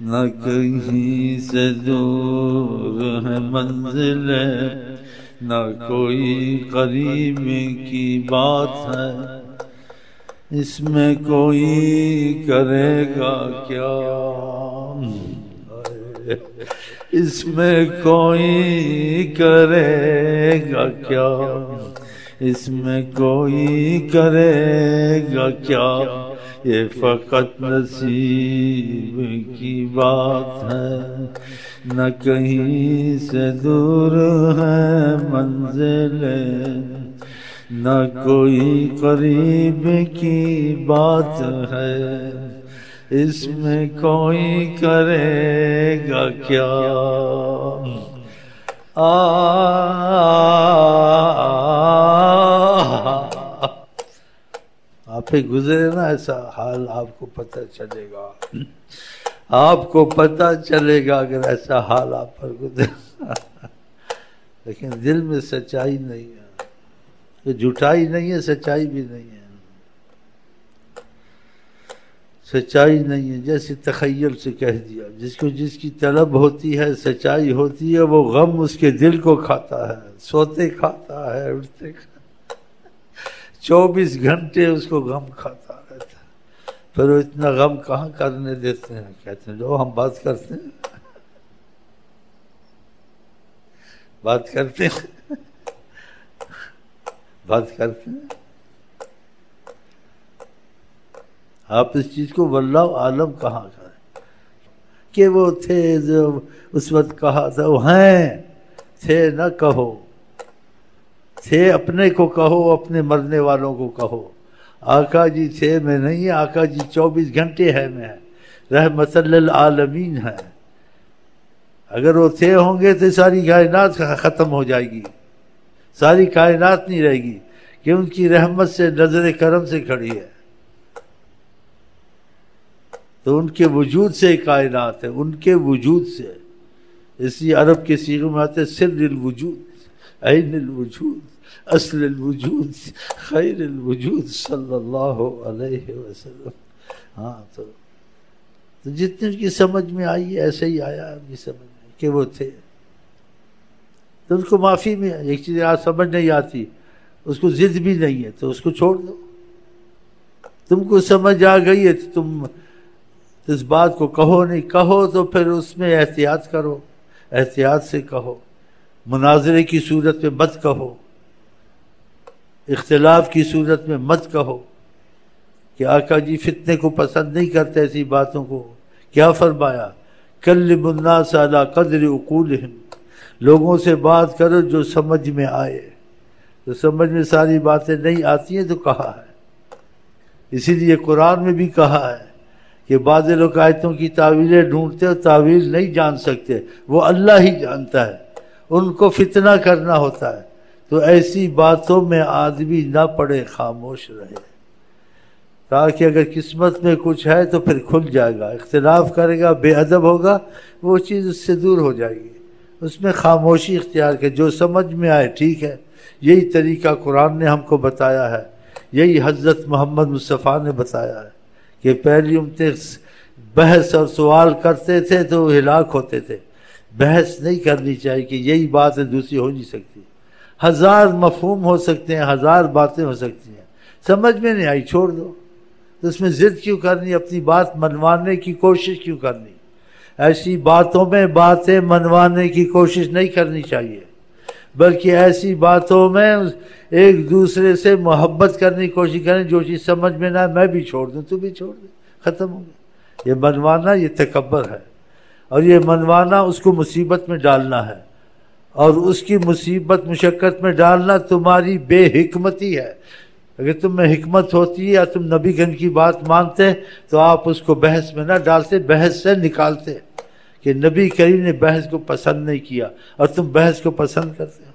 نہ کہیں سے دور ہے منزل، نہ کوئی قریب کی بات ہے، اس میں کوئی کرے گا کیا، اس میں کوئی کرے گا کیا، اس میں کوئی کرے گا کیا، یہ فقط نصیب کی بات ہے، نہ کہیں سے دور ہے منزل، نہ کوئی قریب کی بات ہے، اس میں کوئی کرے گا کیا۔ آپ پہ گزرے نا ایسا حال، آپ کو پتہ چلے گا، آپ کو پتہ چلے گا اگر ایسا حال آپ پر گزرے، لیکن دل میں سچائی نہیں ہے، یہ جھوٹائی نہیں ہے، سچائی بھی نہیں ہے، سچائی نہیں ہے، جیسے تخیل سے کہہ دیا، جس کو جس کی طلب ہوتی ہے، سچائی ہوتی ہے، وہ غم اس کے دل کو کھاتا ہے، سوتے کھاتا ہے، اٹھتے کھاتا ہے، 24 گھنٹے اس کو غم کھاتا رہتا ہے، پھر وہ اتنا غم کہاں کرنے دیتے ہیں، کہتے ہیں لو ہم بات کرتے ہیں، بات کرتے ہیں، بات کرتے ہیں۔ آپ اس چیز کو واللہ عالم کہاں کریں کہ وہ تھے جو اس وقت کہا تھا، وہ ہیں تھے نہ کہو، تھے اپنے کو کہو، اپنے مرنے والوں کو کہو، آقا جی تھے میں نہیں، آقا جی 24 گھنٹے ہے میں، رحمت للعالمین ہے، اگر وہ تھے ہوں گے تو ساری کائنات ختم ہو جائے گی، ساری کائنات نہیں رہے گی، کہ ان کی رحمت سے نظر کرم سے کھڑی ہے، تو ان کے وجود سے کائنات ہے، ان کے وجود سے، اسی عرب کے صیغے میں آتے سر الوجود، عین الوجود، اصل الوجود، خیر الوجود صلی اللہ علیہ وسلم۔ ہاں تو جتنے کی سمجھ میں آئی ایسے ہی آیا ان کی سمجھ میں کہ وہ تھے، تو ان کو معافی میں ایک چیز آج سمجھ نہیں آتی، اس کو ضد بھی نہیں ہے تو اس کو چھوڑ دو، تم کو سمجھ آ گئی ہے تو تم اس بات کو کہو، نہیں کہو تو پھر اس میں احتیاط کرو، احتیاط سے کہو، مناظرے کی صورت میں مت کہو، اختلاف کی صورت میں مت کہو، کہ آقا جی فتنے کو پسند نہیں کرتے ایسی باتوں کو، کیا فرمایا، کلم الناس علی قدر عقولہم، لوگوں سے بات کرو جو سمجھ میں آئے، تو سمجھ میں ساری باتیں نہیں آتی ہیں تو کہا ہے، اسی لیے قرآن میں بھی کہا ہے کہ بعض لوگ آیتوں کی تعویلیں ڈھونڈتے اور تعویل نہیں جان سکتے، وہ اللہ ہی جانتا ہے، ان کو فتنہ کرنا ہوتا ہے، تو ایسی باتوں میں آدمی نہ پڑے، خاموش رہے، تاکہ اگر قسمت میں کچھ ہے تو پھر کھل جائے گا، اختلاف کرے گا، بے ادب ہوگا، وہ چیز اس سے دور ہو جائے گی، اس میں خاموشی اختیار کر، جو سمجھ میں آئے ٹھیک ہے، یہی طریقہ قرآن نے ہم کو بتایا ہے، یہی حضرت محمد مصطفیٰ نے بتایا ہے، کہ پہلی امتیں بحث اور سوال کرتے تھے تو ہلاک ہوتے تھے، بحث نہیں کرنی چاہیے کہ یہی بات ہے دوسری ہو نہیں سکتی، ہزار مفہوم ہو سکتے ہیں، ہزار باتیں ہو سکتی ہیں، سمجھ میں نہیں آئی چھوڑ دو، تو اس میں ضد کیوں کرنی، اپنی بات منوانے کی کوشش کیوں کرنی، ایسی باتوں میں باتیں منوانے کی کوشش نہیں کرنی چاہیے، بلکہ ایسی باتوں میں ایک دوسرے سے محبت کرنے کی کوشش کریں، جو چیز سمجھ میں نہ آئے میں بھی چھوڑ دوں تو بھی چھوڑ دیں، ختم ہو گیا، یہ منوانا یہ تکبر ہے، اور یہ منوانا اس کو مصیبت میں ڈالنا ہے، اور اس کی مصیبت مشقت میں ڈالنا تمہاری بے حکمتی ہے، اگر تم میں حکمت ہوتی ہے یا تم نبی گن کی بات مانتے تو آپ اس کو بحث میں نہ ڈالتے، بحث سے نکالتے، کہ نبی کریم نے بحث کو پسند نہیں کیا اور تم بحث کو پسند کرتے ہو،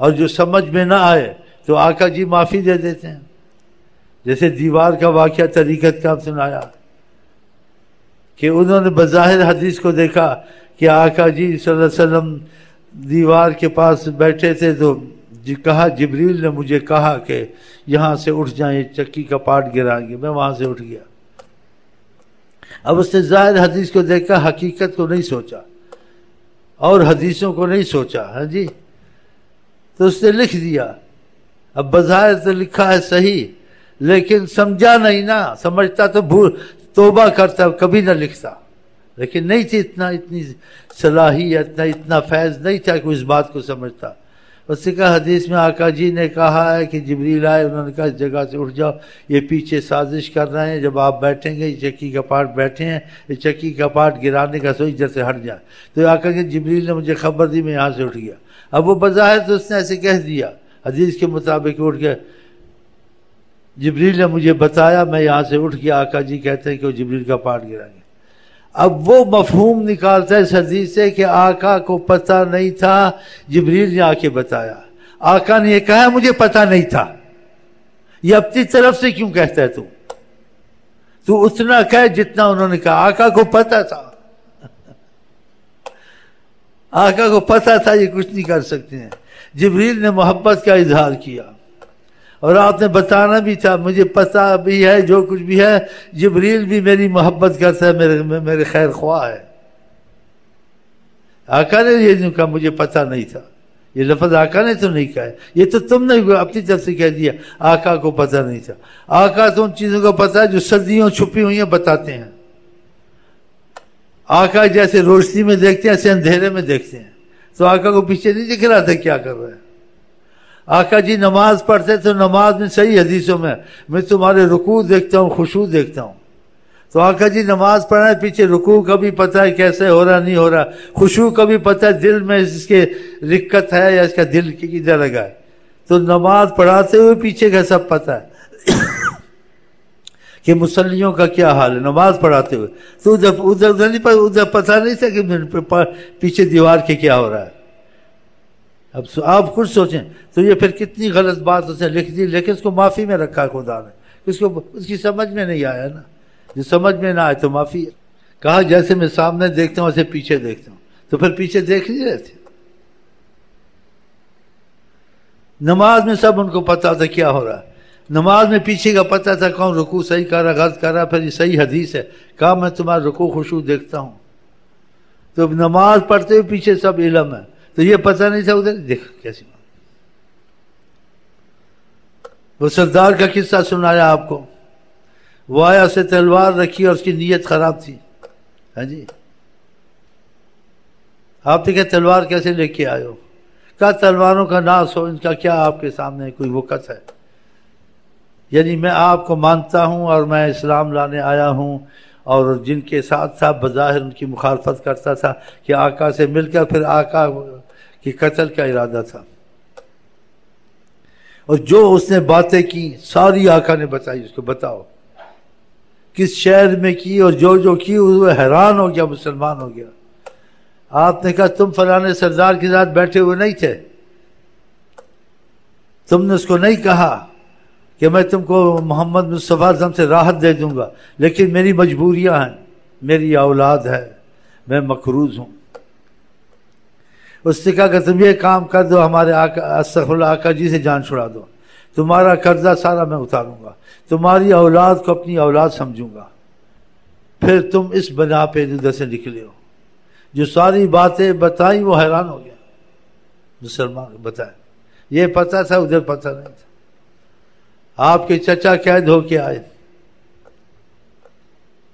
اور جو سمجھ میں نہ آئے تو آقا جی معافی دے دیتے ہیں، جیسے دیوار کا واقعہ طریقت کا سنایا کہ انہوں نے بظاہر حدیث کو دیکھا کہ آقا جی صلی اللہ علیہ وسلم دیوار کے پاس بیٹھے تھے، تو کہا جبریل نے مجھے کہا کہ یہاں سے اٹھ جائیں، چکی کا پارٹ گرائیں گے، میں وہاں سے اٹھ گیا، اب اس نے ظاہر حدیث کو دیکھا، حقیقت کو نہیں سوچا اور حدیثوں کو نہیں سوچا، ہاں جی، تو اس نے لکھ دیا۔ اب بظاہر تو لکھا ہے صحیح، لیکن سمجھا نہیں نا، سمجھتا تو توبہ کرتا، کبھی نہ لکھتا، لیکن نہیں تھی اتنی صلاحیت، اتنا فیض نہیں تھا کہ اس بات کو سمجھتا۔ اس نے کہا حدیث میں آقا جی نے کہا ہے کہ جبریل آئے، انہوں نے کہا اس جگہ سے اٹھ جاؤ، یہ پیچھے سازش کر رہے ہیں، جب آپ بیٹھیں گے یہ چکی کا پارٹ بیٹھے ہیں، یہ چکی کا پارٹ گرانے کا سوچ ادھر سے ہٹ جائے۔ تو آقا کہ جبریل نے مجھے خبر دی، میں یہاں سے اٹھ گیا۔ اب وہ بظاہر تو اس نے ایسے کہہ دیا، حدیث کے مطابق اٹھ گیا، جبریل نے مجھے بتایا، میں یہاں سے اٹھ گیا، آقا جی کہتے ہیں کہ وہ جبریل کا پارٹ گرائیں گے۔ اب وہ مفہوم نکالتا ہے اس حدیث سے کہ آقا کو پتہ نہیں تھا، جبریل نے آ کے بتایا۔ آقا نے یہ کہا مجھے پتہ نہیں تھا، یہ اپنی طرف سے کیوں کہتا ہے تو اتنا کہہ جتنا انہوں نے کہا۔ آقا کو پتہ تھا، آقا کو پتہ تھا یہ کچھ نہیں کر سکتے ہیں۔ جبریل نے محبت کا اظہار کیا اور آپ نے بتانا بھی تھا، مجھے پتہ بھی ہے جو کچھ بھی ہے، جبریل بھی میری محبت کرتا ہے، میرے خیر خواہ ہے۔ آقا نے یہ نہیں کہا مجھے پتہ نہیں تھا، یہ لفظ آقا نے تو نہیں کہا ہے، یہ تو تم نے اپنی طرف سے کہہ دیا آقا کو پتہ نہیں تھا۔ آقا تو ان چیزوں کو پتہ ہے جو صدیوں چھپی ہوئی ہیں، بتاتے ہیں۔ آقا جیسے روشنی میں دیکھتے ہیں ایسے اندھیرے میں دیکھتے ہیں، تو آقا کو پیچھے نہیں دکھ رہا تھا کیا کر رہے ہیں۔ آقا جی نماز پڑھتے تو نماز میں صحیح حدیثوں میں تمہارے رکوع دیکھتا ہوں، خشوع دیکھتا ہوں۔ تو آقا جی نماز پڑھنا ہے، پیچھے رکوع کا بھی پتہ ہے کیسے ہو رہا نہیں ہو رہا، خشوع کا بھی پتہ ہے دل میں اس کے رکت ہے یا اس کا دل کدھر لگا ہے۔ تو نماز پڑھاتے ہوئے پیچھے کا سب پتہ ہے کہ مصلیوں کا کیا حال ہے نماز پڑھاتے ہوئے۔ تو ادھر پتہ نہیں تھا کہ پیچھے دیوار کے کیا ہو رہا ہے۔ اب آپ خود سوچیں تو یہ پھر کتنی غلط بات اس نے لکھ دی، لیکن اس کو معافی میں رکھا خدا نے، اس کی سمجھ میں نہیں آیا نا، جو سمجھ میں نہ آئے تو معافی ہے۔ کہا جیسے میں سامنے دیکھتا ہوں ایسے پیچھے دیکھتا ہوں، تو پھر پیچھے دیکھ نہیں رہے تھے۔ نماز میں سب ان کو پتا تھا کیا ہو رہا ہے، نماز میں پیچھے کا پتہ تھا کون رکوع صحیح کر رہا غلط کر رہا، پھر یہ صحیح حدیث ہے، کہا میں تمہارا رکوع خشوع دیکھتا ہوں۔ تو نماز پڑھتے ہوئے پیچھے سب علم ہے، تو یہ پتہ نہیں تھا ادھر دیکھ کیسی بات۔ وہ سردار کا قصہ سنایا آپ کو، وہ آیا اسے تلوار رکھی اور اس کی نیت خراب تھی، ہاں جی، آپ نے کہا تلوار کیسے لے کے آئے ہو؟ کہا تلواروں کا ناس ہو، ان کا کیا آپ کے سامنے کوئی وقت ہے؟ یعنی میں آپ کو مانتا ہوں اور میں اسلام لانے آیا ہوں، اور جن کے ساتھ تھا بظاہر ان کی مخالفت کرتا تھا کہ آقا سے مل کر پھر آقا کی قتل کا ارادہ تھا، اور جو اس نے باتیں کی ساری آقا نے بتائی، اس کو بتاؤ کس شہر میں کی، اور جو کی وہ حیران ہو گیا، مسلمان ہو گیا۔ آپ نے کہا تم فلانے سردار کے ساتھ بیٹھے ہوئے نہیں تھے، تم نے اس کو نہیں کہا کہ میں تم کو محمد مصطفیٰ سے راحت دے دوں گا، لیکن میری مجبوریاں ہیں، میری اولاد ہے، میں مقروض ہوں۔ اس نے کہا کہ تم یہ کام کر دو، ہمارے آقا استغفر اللہ آقا جی سے جان چھڑا دو، تمہارا قرضہ سارا میں اتاروں گا، تمہاری اولاد کو اپنی اولاد سمجھوں گا، پھر تم اس بنا پہ ادھر سے نکلے ہو۔ جو ساری باتیں بتائیں وہ حیران ہو گیا، مسلمان بتائیں، یہ پتہ تھا ادھر پتہ نہیں تھا۔ آپ کے چچا قید ہو کے آئے،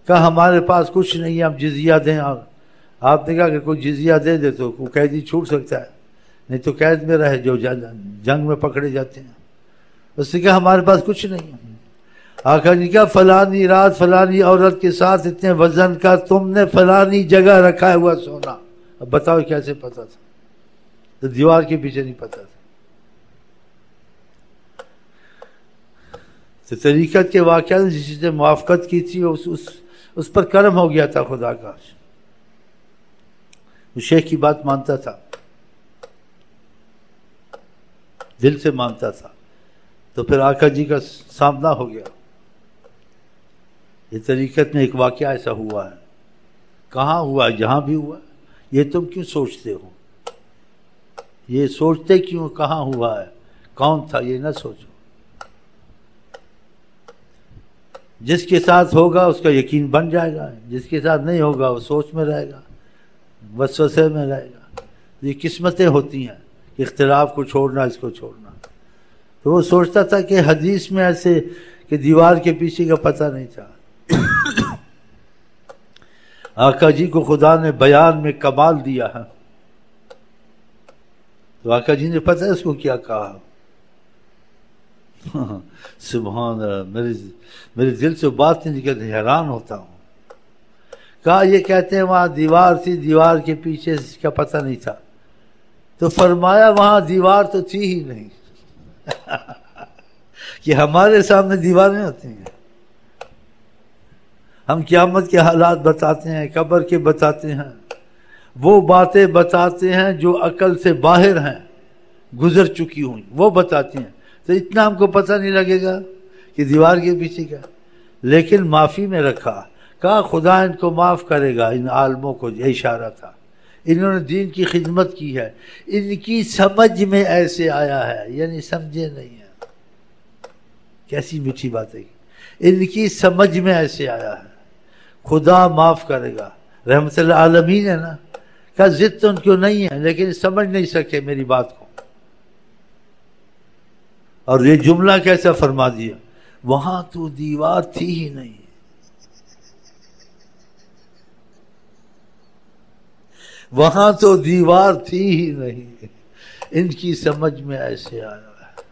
کہا ہمارے پاس کچھ نہیں ہے، ہم جزیہ دیں، اور آپ نے کہا کہ کوئی جزیہ دے دے تو کوئی قیدی چھوٹ سکتا ہے، نہیں تو قید میں رہے جو جنگ میں پکڑے جاتے ہیں۔ اس نے کہا ہمارے پاس کچھ نہیں ہے۔ آقا نے کہا فلانی رات فلانی عورت کے ساتھ اتنے وزن کا تم نے فلانی جگہ رکھا ہوا سونا، اب بتاؤ کیسے پتہ تھا؟ تو دیوار کے پیچھے نہیں پتہ تھا۔ تو طریقت کے واقعات جس سے موافقت کی تھی اس پر کرم ہو گیا تھا خدا کا، وہ شیخ کی بات مانتا تھا، دل سے مانتا تھا، تو پھر آقا جی کا سامنا ہو گیا۔ یہ طریقت میں ایک واقعہ ایسا ہوا ہے، کہاں ہوا ہے؟ جہاں بھی ہوا ہے۔ یہ تم کیوں سوچتے ہو؟ یہ سوچتے کیوں کہاں ہوا ہے، کون تھا، یہ نہ سوچو۔ جس کے ساتھ ہوگا اس کا یقین بن جائے گا، جس کے ساتھ نہیں ہوگا وہ سوچ میں رہے گا، وسوسے میں رہے گا۔ یہ قسمتیں ہوتی ہیں، اختلاف کو چھوڑنا، اس کو چھوڑنا۔ تو وہ سوچتا تھا کہ حدیث میں ایسے کہ دیوار کے پیچھے کا پتہ نہیں تھا۔ آقا جی کو خدا نے بیان میں کمال دیا ہے، تو آقا جی نے پتہ ہے اس کو کیا کہا؟ سبحان اللہ، میرے دل سے بات نہیں نکلتی، حیران ہوتا ہوں۔ کہا یہ کہتے ہیں وہاں دیوار تھی، دیوار کے پیچھے اس کا پتہ نہیں تھا، تو فرمایا وہاں دیوار تو تھی ہی نہیں۔ کہ ہمارے سامنے دیواریں ہوتی ہیں، ہم قیامت کے حالات بتاتے ہیں، قبر کے بتاتے ہیں، وہ باتیں بتاتے ہیں جو عقل سے باہر ہیں، گزر چکی ہوئی، وہ بتاتی ہیں، تو اتنا ہم کو پتہ نہیں لگے گا کہ دیوار کے پیچھے کا۔ لیکن معافی میں رکھا، کہا خدا ان کو معاف کرے گا، ان عالموں کو، یہ اشارہ تھا، انہوں نے دین کی خدمت کی ہے، ان کی سمجھ میں ایسے آیا ہے، یعنی سمجھے نہیں ہیں۔ کیسی میٹھی بات ہے، ان کی سمجھ میں ایسے آیا ہے، خدا معاف کرے گا، رحمت العالمین ہے نا۔ کہا ضد تو ان کو نہیں ہے، لیکن سمجھ نہیں سکے میری بات کو۔ اور یہ جملہ کیسا فرما دیا، وہاں تو دیوار تھی ہی نہیں، وہاں تو دیوار تھی ہی نہیں، ان کی سمجھ میں ایسے آیا ہے۔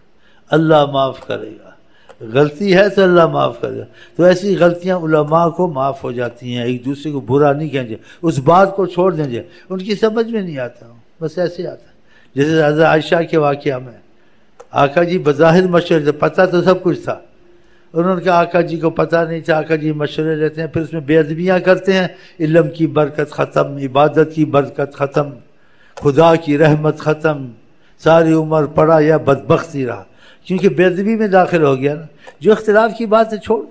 اللہ معاف کرے گا، غلطی ہے تو اللہ معاف کرے گا۔ تو ایسی غلطیاں علماء کو معاف ہو جاتی ہیں، ایک دوسرے کو برا نہیں کہیں گے، اس بات کو چھوڑ دیں گے، ان کی سمجھ میں نہیں آتا، بس ایسے آتا ہے۔ جیسے حضرت عائشہ کے واقعہ میں آقا جی بظاہر مشورے تھے، پتہ تو سب کچھ تھا، انہوں نے کہا آقا جی کو پتہ نہیں تھا، آقا جی مشورے لیتے ہیں، پھر اس میں بے ادبیاں کرتے ہیں، علم کی برکت ختم، عبادت کی برکت ختم، خدا کی رحمت ختم، ساری عمر پڑا یا بدبختی رہا، کیونکہ بے ادبی میں داخل ہو گیا نا۔ جو اختلاف کی بات ہے چھوڑ،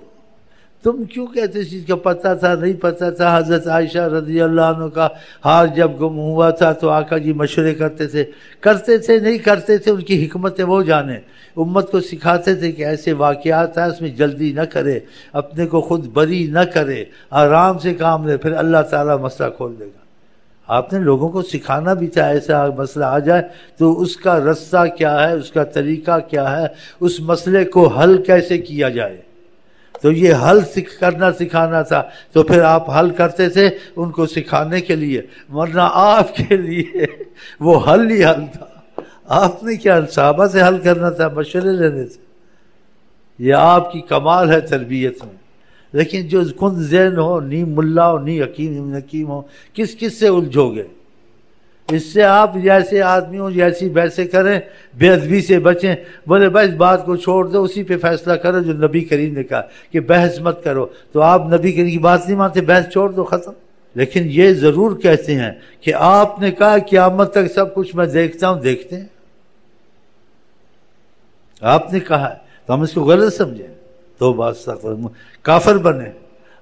تم کیوں کہتے اس چیز کا پتہ تھا نہیں پتہ تھا؟ حضرت عائشہ رضی اللہ عنہ کا ہار جب گم ہوا تھا تو آقا جی مشورے کرتے تھے نہیں کرتے تھے، ان کی حکمتیں وہ جانے، امت کو سکھاتے تھے کہ ایسے واقعات ہیں اس میں جلدی نہ کرے، اپنے کو خود بری نہ کرے، آرام سے کام لے، پھر اللہ تعالیٰ مسئلہ کھول دے گا۔ آپ نے لوگوں کو سکھانا بھی تھا، ایسا مسئلہ آ جائے تو اس کا رستہ کیا ہے، اس کا طریقہ کیا ہے، اس مسئلے کو حل کیسے کیا جائے، تو یہ حل کرنا سکھانا تھا، تو پھر آپ حل کرتے تھے ان کو سکھانے کے لیے، ورنہ آپ کے لیے وہ حل ہی حل تھا۔ آپ نے کیا صحابہ سے حل کرنا تھا، مشورے لینے تھے۔ یہ آپ کی کمال ہے تربیت میں۔ لیکن جو کن ذہن ہو، نی ملا ہو، نی حکیم ہو، کس سے الجھو گے؟ اس سے آپ جیسے آدمی ہوں جیسی بحثیں کریں، بے ادبی سے بچیں، بولے بھائی اس بات کو چھوڑ دو، اسی پہ فیصلہ کرو جو نبی کریم نے کہا کہ بحث مت کرو، تو آپ نبی کریم کی بات نہیں مانتے، بحث چھوڑ دو، ختم۔ لیکن یہ ضرور کہتے ہیں کہ آپ نے کہا قیامت تک سب کچھ میں دیکھتا ہوں، دیکھتے ہیں، آپ نے کہا ہے تو ہم اس کو غلط سمجھیں تو بات کافر بنے،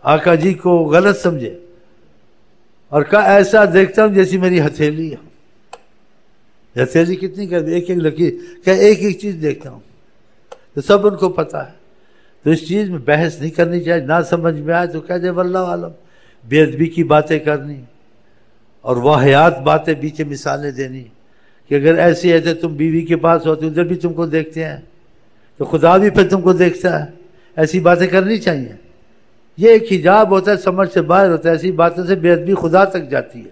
آقا جی کو غلط سمجھے، اور کہا ایسا دیکھتا ہوں جیسی میری ہتھیلی ہے۔ ہتھیلی کتنی کر دی، ایک لکیر، کہ ایک چیز دیکھتا ہوں، تو سب ان کو پتہ ہے۔ تو اس چیز میں بحث نہیں کرنی چاہیے، نہ سمجھ میں آئے تو کہہ دے واللہ عالم، بے ادبی کی باتیں کرنی اور واہیات باتیں بیچ مثالیں دینی کہ اگر ایسے ایسے تم بیوی کے پاس ہوتے ادھر بھی تم کو دیکھتے ہیں تو خدا بھی پھر تم کو دیکھتا ہے، ایسی باتیں کرنی چاہیے۔ یہ ایک حجاب ہوتا ہے، سمجھ سے باہر ہوتا ہے، ایسی باتوں سے بے ادبی خدا تک جاتی ہے،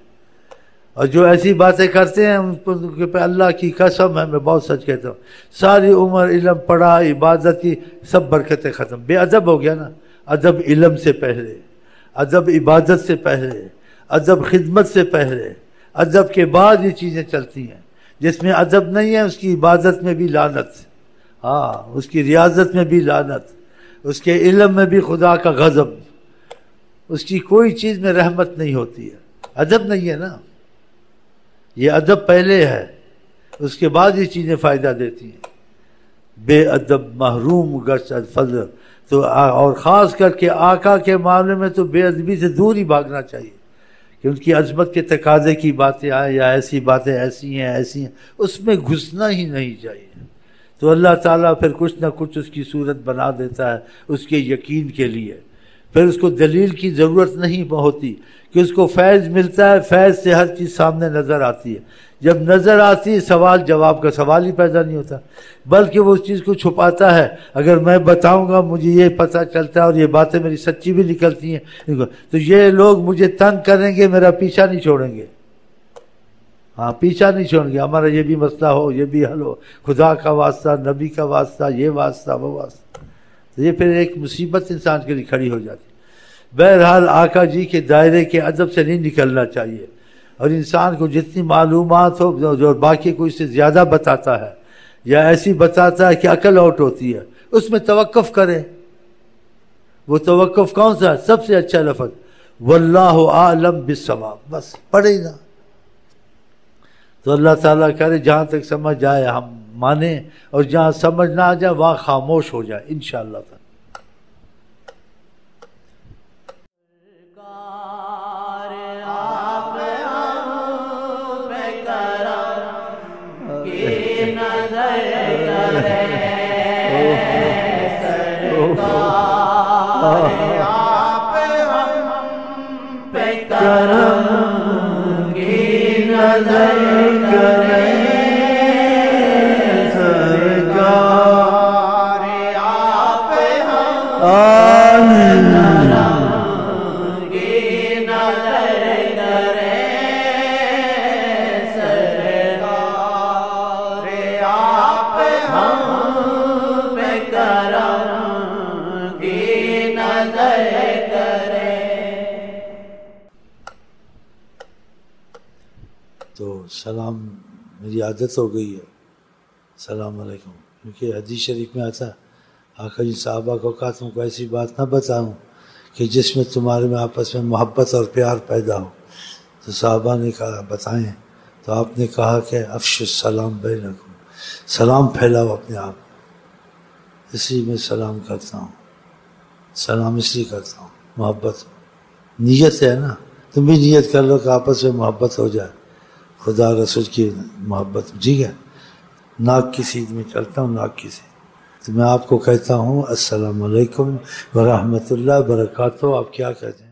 اور جو ایسی باتیں کرتے ہیں ان پہ اللہ کی قسم ہے، میں بہت سچ کہتا ہوں، ساری عمر علم پڑھا، عبادت کی، سب برکتیں ختم، بے ادب ہو گیا نا۔ ادب علم سے پہلے، ادب عبادت سے پہلے، ادب خدمت سے پہلے، ادب کے بعد یہ چیزیں چلتی ہیں۔ جس میں ادب نہیں ہے اس کی عبادت میں بھی لعنت، ہاں اس کی ریاضت میں بھی لعنت، اس کے علم میں بھی خدا کا غضب، اس کی کوئی چیز میں رحمت نہیں ہوتی ہے۔ ادب نہیں ہے نا، یہ ادب پہلے ہے، اس کے بعد یہ چیزیں فائدہ دیتی ہیں۔ بے ادب محروم گشت از فضل، تو اور خاص کر کے آقا کے معاملے میں تو بے ادبی سے دور ہی بھاگنا چاہیے کہ ان کی عظمت کے تقاضے کی باتیں آئیں یا ایسی باتیں ایسی ہیں اس میں گھسنا ہی نہیں چاہیے۔ تو اللہ تعالیٰ پھر کچھ نہ کچھ اس کی صورت بنا دیتا ہے اس کے یقین کے لیے. پھر اس کو دلیل کی ضرورت نہیں ہوتی کہ اس کو فیض ملتا ہے، فیض سے ہر چیز سامنے نظر آتی ہے. جب نظر آتی ہے سوال جواب کا سوال ہی پیدا نہیں ہوتا، بلکہ وہ اس چیز کو چھپاتا ہے. اگر میں بتاؤں گا مجھے یہ پتہ چلتا ہے اور یہ باتیں میری سچی بھی نکلتی ہیں تو یہ لوگ مجھے تنگ کریں گے، میرا پیچھا نہیں چھوڑیں گے. ہاں پیچھا نہیں چھوڑیں گے، ہمارا یہ بھی مسئلہ ہو، یہ بھی حل ہو، خدا کا واسطہ، نبی کا واسطہ، یہ واسطہ وہ واسطہ. تو یہ پھر ایک مصیبت انسان کے لیے کھڑی ہو جاتی. بہرحال آقا جی کے دائرے کے ادب سے نہیں نکلنا چاہیے، اور انسان کو جتنی معلومات ہو جو باقی کو اس سے زیادہ بتاتا ہے یا ایسی بتاتا ہے کہ عقل آؤٹ ہوتی ہے، اس میں توقف کرے. وہ توقف کون سا ہے؟ سب سے اچھا لفظ واللہ اعلم بالصواب، بس پڑھے ہی نہ. تو اللہ تعالیٰ کرے جہاں تک سمجھ آئے ہم مانیں، اور جہاں سمجھ نہ آ جائے وہاں خاموش ہو جائے انشاءاللہ تعالیٰ. تو سلام میری عادت ہو گئی ہے، السلام علیکم، کیونکہ حدیث شریف میں آتا ہے آقا جی صحابہ کو کہا تم کو ایسی بات نہ بتاؤں کہ جس میں تمہارے میں آپس میں محبت اور پیار پیدا ہو. تو صحابہ نے کہا بتائیں، تو آپ نے کہا کہ افشوا السلام بینکم، سلام پھیلاؤ اپنے آپ. اس لیے میں سلام کرتا ہوں، سلام اس لیے کرتا ہوں محبت نیت ہے نا. تم بھی نیت کر لو کہ آپس میں محبت ہو جائے، خدا رسول کی محبت. ٹھیک ہے، ناک کی سیدھ میں چلتا ہوں، ناک کی سیدھ. تو میں آپ کو کہتا ہوں السلام علیکم ورحمۃ اللہ وبرکاتہ. آپ کیا کہتے ہیں؟